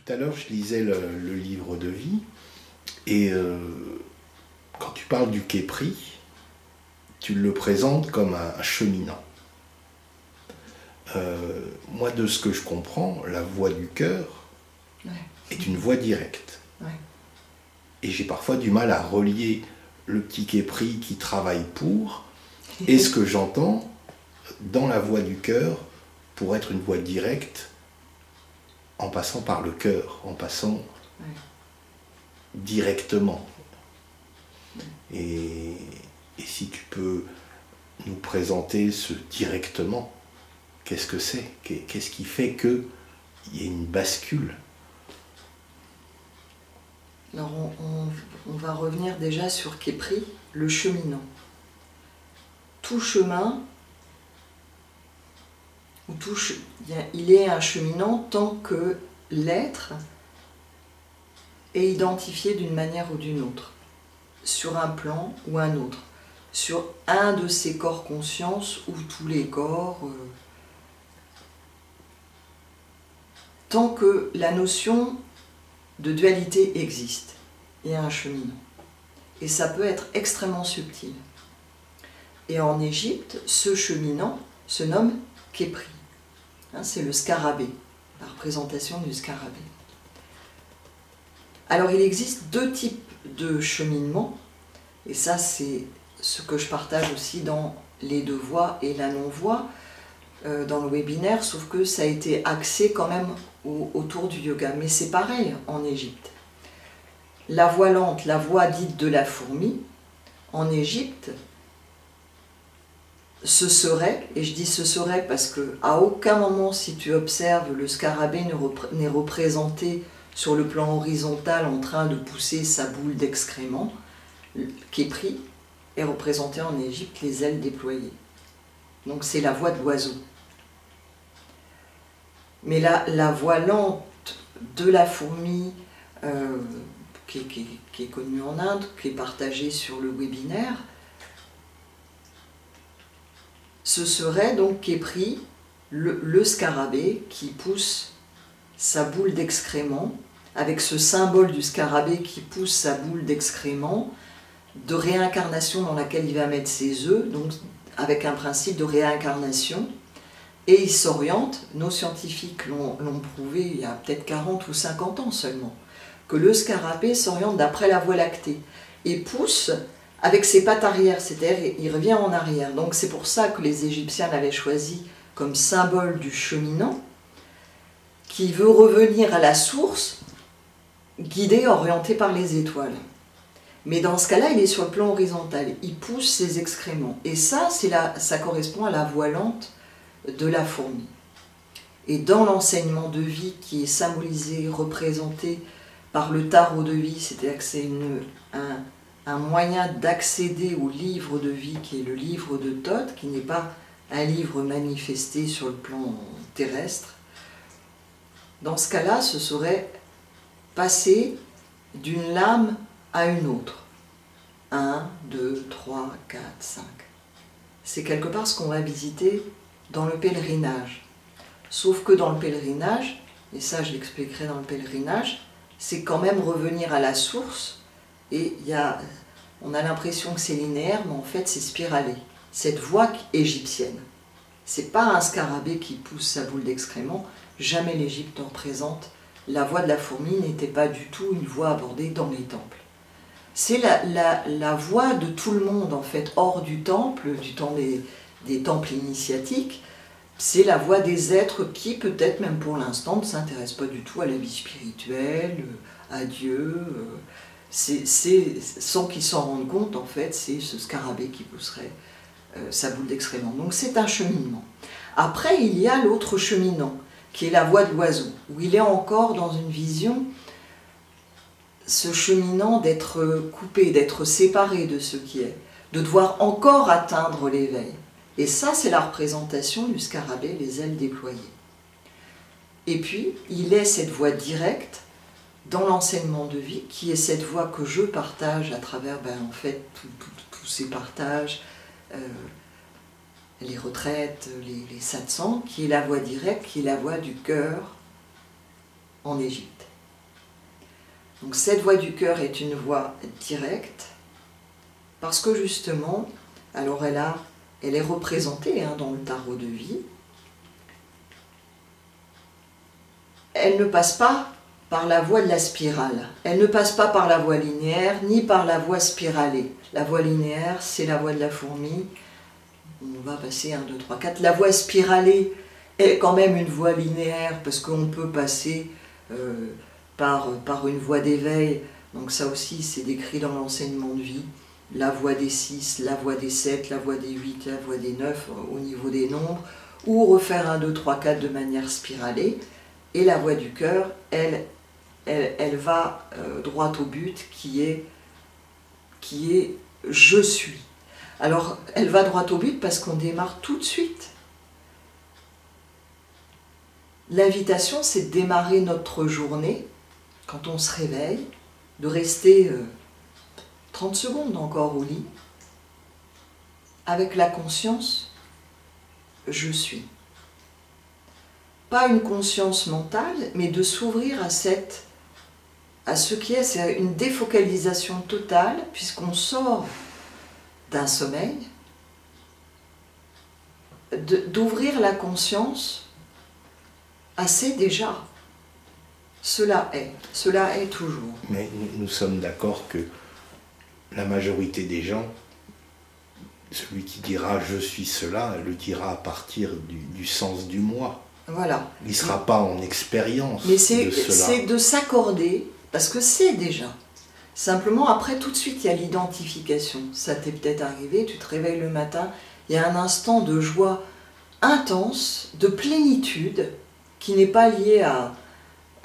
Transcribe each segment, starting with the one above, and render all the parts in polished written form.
Tout à l'heure, je lisais le livre de vie, et quand tu parles du Képri, tu le présentes comme un cheminant. Moi, de ce que je comprends, la voix du cœur est une voix directe. Ouais. Et j'ai parfois du mal à relier le petit Képri qui travaille pour et ce que j'entends dans la voix du cœur pour être une voix directe en passant par le cœur, en passant directement. Et si tu peux nous présenter ce directement, qu'est-ce que c'est? Qu'est-ce qui fait qu'il y ait une bascule? Alors on va revenir déjà sur Képri, le cheminant. Tout chemin, il est un cheminant tant que l'être est identifié d'une manière ou d'une autre, sur un plan ou un autre, sur un de ces corps conscience ou tous les corps, tant que la notion de dualité existe, il y a un cheminant. Et ça peut être extrêmement subtil. Et en Égypte, ce cheminant se nomme Képri. C'est le scarabée, la représentation du scarabée. Alors il existe deux types de cheminement, et ça c'est ce que je partage aussi dans les deux voix et la non-voix, dans le webinaire, sauf que ça a été axé quand même autour du yoga. Mais c'est pareil en Égypte. La voix lente, la voix dite de la fourmi, en Égypte, ce serait, et je dis ce serait parce qu'à aucun moment, si tu observes, le scarabée n'est représenté sur le plan horizontal en train de pousser sa boule d'excréments. Képri est représenté en Égypte les ailes déployées. Donc c'est la voix de l'oiseau. Mais la voix lente de la fourmi, qui est connue en Inde, qui est partagée sur le webinaire, ce serait donc Képri, le scarabée qui pousse sa boule d'excréments, avec ce symbole du scarabée qui pousse sa boule d'excréments, de réincarnation dans laquelle il va mettre ses œufs, donc avec un principe de réincarnation, et il s'oriente, nos scientifiques l'ont prouvé il y a peut-être 40 ou 50 ans seulement, que le scarabée s'oriente d'après la Voie lactée, et pousse avec ses pattes arrière, c'est-à-dire il revient en arrière. Donc c'est pour ça que les Égyptiens l'avaient choisi comme symbole du cheminant, qui veut revenir à la source, guidé, orienté par les étoiles. Mais dans ce cas-là, il est sur le plan horizontal, il pousse ses excréments. Et ça, ça correspond à la voix lente de la fourmi. Et dans l'enseignement de vie qui est symbolisé, représenté par le tarot de vie, c'est-à-dire que c'est un moyen d'accéder au livre de vie qui est le livre de Thoth, qui n'est pas un livre manifesté sur le plan terrestre. Dans ce cas-là, ce serait passer d'une lame à une autre. 1, 2, 3, 4, 5. C'est quelque part ce qu'on va visiter dans le pèlerinage. Sauf que dans le pèlerinage, et ça je l'expliquerai dans le pèlerinage, c'est quand même revenir à la source, et on a l'impression que c'est linéaire, mais en fait c'est spiralé. Cette voie égyptienne, c'est pas un scarabée qui pousse sa boule d'excréments, jamais l'Égypte en présente. La voie de la fourmi n'était pas du tout une voie abordée dans les temples. C'est la voie de tout le monde, en fait, hors du temple, du temps des temples initiatiques. C'est la voie des êtres qui, peut-être même pour l'instant, ne s'intéressent pas du tout à la vie spirituelle, à Dieu. Sans qu'ils s'en rendent compte, en fait, c'est ce scarabée qui pousserait sa boule d'excréments. Donc c'est un cheminement. Après, il y a l'autre cheminant, qui est la voie de l'oiseau, où il est encore dans une vision, ce cheminant d'être coupé, d'être séparé de ce qui est, de devoir encore atteindre l'éveil. Et ça, c'est la représentation du scarabée, les ailes déployées. Et puis, il est cette voie directe dans l'enseignement de vie, qui est cette voie que je partage à travers, en fait, tous ces partages, les retraites, les satsangs, qui est la voie directe, qui est la voie du cœur en Égypte. Donc cette voix du cœur est une voix directe, parce que justement, alors elle est représentée dans le tarot de vie. Elle ne passe pas par la voie de la spirale. Elle ne passe pas par la voie linéaire, ni par la voie spiralée. La voie linéaire, c'est la voie de la fourmi. On va passer 1, 2, 3, 4. La voie spiralée est quand même une voie linéaire, parce qu'on peut passer par une voie d'éveil. Donc ça aussi, c'est décrit dans l'enseignement de vie. La voie des 6, la voie des 7, la voie des 8, la voie des 9 au niveau des nombres, ou refaire 1, 2, 3, 4 de manière spiralée. Et la voie du cœur, elle va droit au but, qui est « je suis ». Alors, elle va droit au but parce qu'on démarre tout de suite. L'invitation, c'est de démarrer notre journée, quand on se réveille, de rester 30 secondes encore au lit, avec la conscience « je suis ». Pas une conscience mentale, mais de s'ouvrir à ce qui est, c'est une défocalisation totale, puisqu'on sort d'un sommeil, d'ouvrir la conscience à c'est déjà. Cela est toujours. Mais nous sommes d'accord que la majorité des gens, celui qui dira « je suis cela », le dira à partir du sens du moi. Voilà. Il ne sera pas en expérience de cela. C'est de s'accorder, parce que c'est déjà. Simplement, après, tout de suite, il y a l'identification. Ça t'est peut-être arrivé, tu te réveilles le matin, il y a un instant de joie intense, de plénitude, qui n'est pas lié à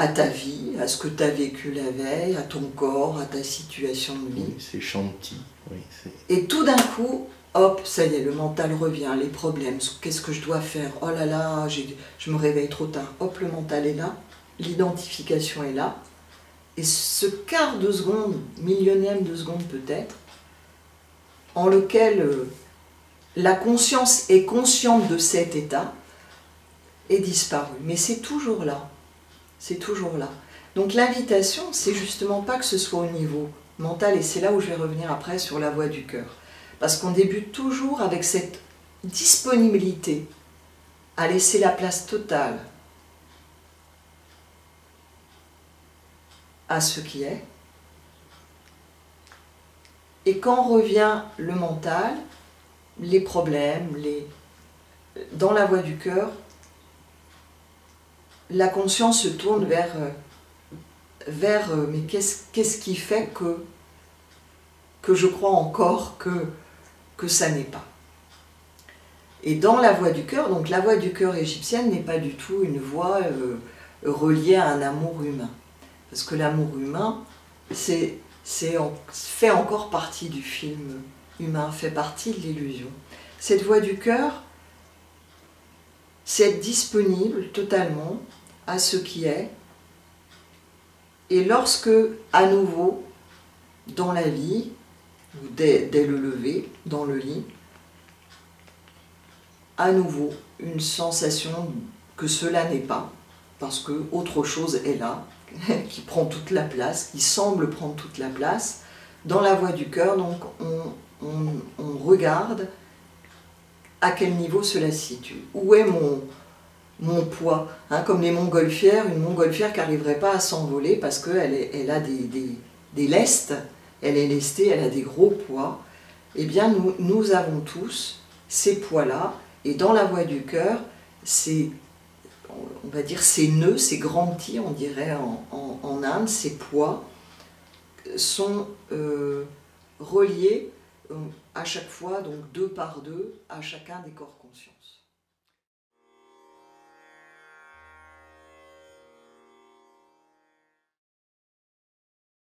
ta vie, à ce que tu as vécu la veille, à ton corps, à ta situation de vie. Oui, c'est chanty. Oui, et tout d'un coup, hop, ça y est, le mental revient, les problèmes, qu'est-ce que je dois faire? Oh là là, je me réveille trop tard. Hop, le mental est là, l'identification est là. Et ce quart de seconde, millionième de seconde peut-être, en lequel la conscience est consciente de cet état, est disparu. Mais c'est toujours là. C'est toujours là. Donc l'invitation, c'est justement pas que ce soit au niveau mental, et c'est là où je vais revenir après sur la voie du cœur. Parce qu'on débute toujours avec cette disponibilité à laisser la place totale à ce qui est. Et quand revient le mental, les problèmes, dans la voie du cœur, la conscience se tourne vers mais qu'est-ce qui fait que je crois encore que ça n'est pas. Et dans la voie du cœur, donc la voie du cœur égyptienne n'est pas du tout une voie reliée à un amour humain. Parce que l'amour humain, fait encore partie du film humain, fait partie de l'illusion. Cette voie du cœur, c'est être disponible totalement à ce qui est. Et lorsque, à nouveau, dans la vie, ou dès le lever, dans le lit, à nouveau, une sensation que cela n'est pas, parce que autre chose est là, qui prend toute la place, qui semble prendre toute la place. Dans la voie du cœur, donc, on regarde à quel niveau cela se situe. Où est mon poids, comme les montgolfières, une montgolfière qui n'arriverait pas à s'envoler parce qu'elle a des lestes, elle est lestée, elle a des gros poids. Eh bien, nous avons tous ces poids-là, et dans la voie du cœur, on va dire ces nœuds, ces grands-petits, on dirait en Inde, ces poids sont reliés à chaque fois, donc 2 par 2, à chacun des corps conscients.